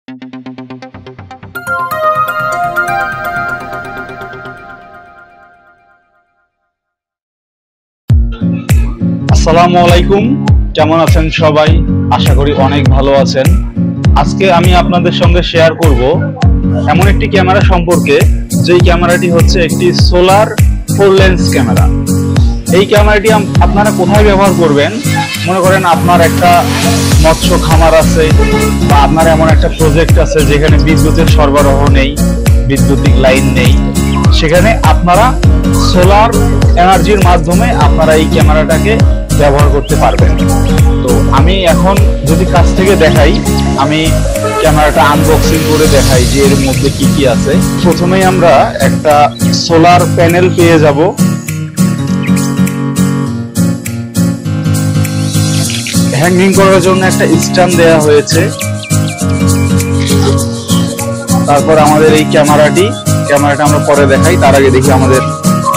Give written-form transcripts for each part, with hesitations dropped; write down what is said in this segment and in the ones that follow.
আসসালামু আলাইকুম, কেমন আছেন সবাই? আশা করি অনেক ভালো আছেন। আজকে আমি আপনাদের সঙ্গে শেয়ার করব এমন একটি ক্যামেরা সম্পর্কে, যেই ক্যামেরাটি হচ্ছে একটি সোলার 4 লেন্স ক্যামেরা। এই ক্যামেরাটি আপনারা কোথায় ব্যবহার করবেন? মনে করেন আপনার একটা মৎস্য খামার আছে, বা আপনার এমন একটা প্রজেক্ট আছে যেখানে বিদ্যুতের সরবরাহ নেই, বিদ্যুতিক লাইন নেই, সেখানে আপনারা সোলার এনার্জির মাধ্যমে আপনারা এই ক্যামেরাটাকে ব্যবহার করতে পারবেন। তো আমি এখন যদি কাছ থেকে দেখাই, আমি ক্যামেরাটা আনবক্সিং করে দেখাই যে এর মধ্যে কি কি আছে। প্রথমেই আমরা একটা সোলার প্যানেল পেয়ে যাব। হ্যাঙ্গিং করার জন্য একটা স্ট্যান্ড দেওয়া হয়েছে। তারপর আমাদের এই ক্যামেরাটা আমরা পরে দেখাই, তার আগে দেখি আমাদের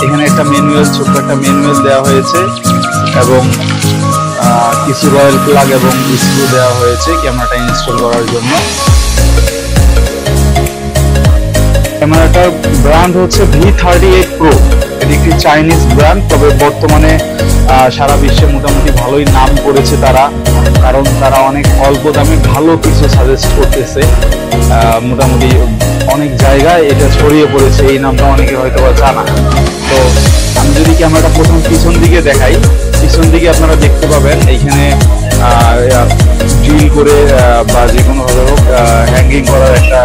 এখানে একটা ম্যানুয়াল, ছোট্ট একটা ম্যানুয়াল দেওয়া হয়েছে এবং কিছু রয়্যাল প্লাগ এবং স্ক্রু দেওয়া হয়েছে ক্যামেরাটা ইনস্টল করার জন্য। ক্যামেরাটার ব্র্যান্ড হচ্ছে V38 Pro। এটি একটি চাইনিজ ব্র্যান্ড, তবে বর্তমানে সারা বিশ্বে মোটামুটি ভালোই নাম করেছে তারা, কারণ তারা অনেক অল্প দামে ভালো কিছু সাজেস্ট করতেছে। মোটামুটি অনেক জায়গায় এটা ছড়িয়ে পড়েছে, এই নামটা অনেকে হয়তো বা জানা। তো আমি যদি ক্যামেরাটা প্রথম পিছন দিকে দেখাই, পিছন দিকে আপনারা দেখতে পাবেন এইখানে ড্রিল করে বা যে কোনোভাবে হোক হ্যাঙ্গিং করার একটা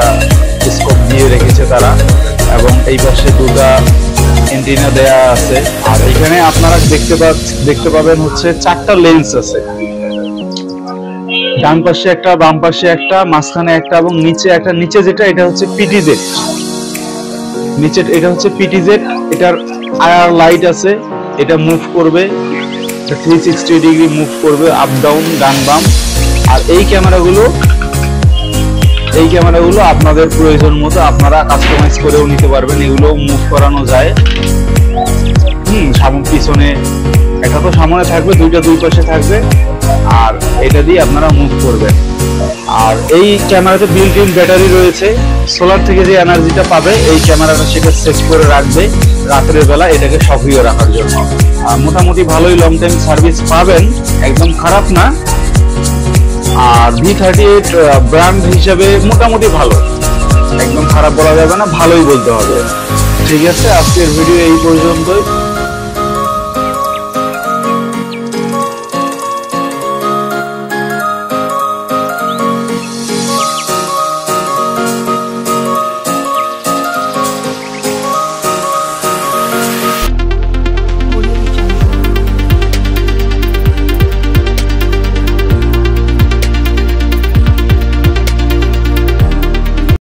স্কোপ দিয়ে রেখেছে তারা, এবং এই পাশে দুটা এন্টিনা দেয়া আছে। আর এখানে আপনারা দেখতে পাবেন হচ্ছে 4টা লেন্স আছে, ডান পাশে একটা, বাম পাশে একটা, মাঝখানে একটা এবং নিচে একটা। নিচে যেটা, এটা হচ্ছে PTZ, নিচে এটা হচ্ছে PTZ। এটার আইআর লাইট আছে, এটা মুভ করবে, 360 ডিগ্রি মুভ করবে, আপ ডাউন, ডান বাম। আর এই ক্যামেরাগুলো আপনাদের প্রয়োজন মতো আপনারা কাস্টমাইজ করেও নিতে পারবেন। এগুলো মুভ করানো যায়। সামনে পিছনে এটা তো সামনে থাকবে, দুইটা দুই পাশে থাকবে, আর এটা দিয়ে আপনারা মুভ করবেন। আর এই ক্যামেরাতে বিল্ট ইন ব্যাটারি রয়েছে। সোলার থেকে যে এনার্জিটা পাবে এই ক্যামেরাটা সেটা সেট করে রাখবে রাতের বেলা এটাকে সক্রিয় রাখার জন্য। আর মোটামুটি ভালোই লং টাইম সার্ভিস পাবেন, একদম খারাপ না। আর V38 ব্র্যান্ড হিসেবে মোটামুটি ভালো, একদম খারাপ বলা যাবে না, ভালোই বলতে হবে। ঠিক আছে, আজকের ভিডিও এই পর্যন্তই।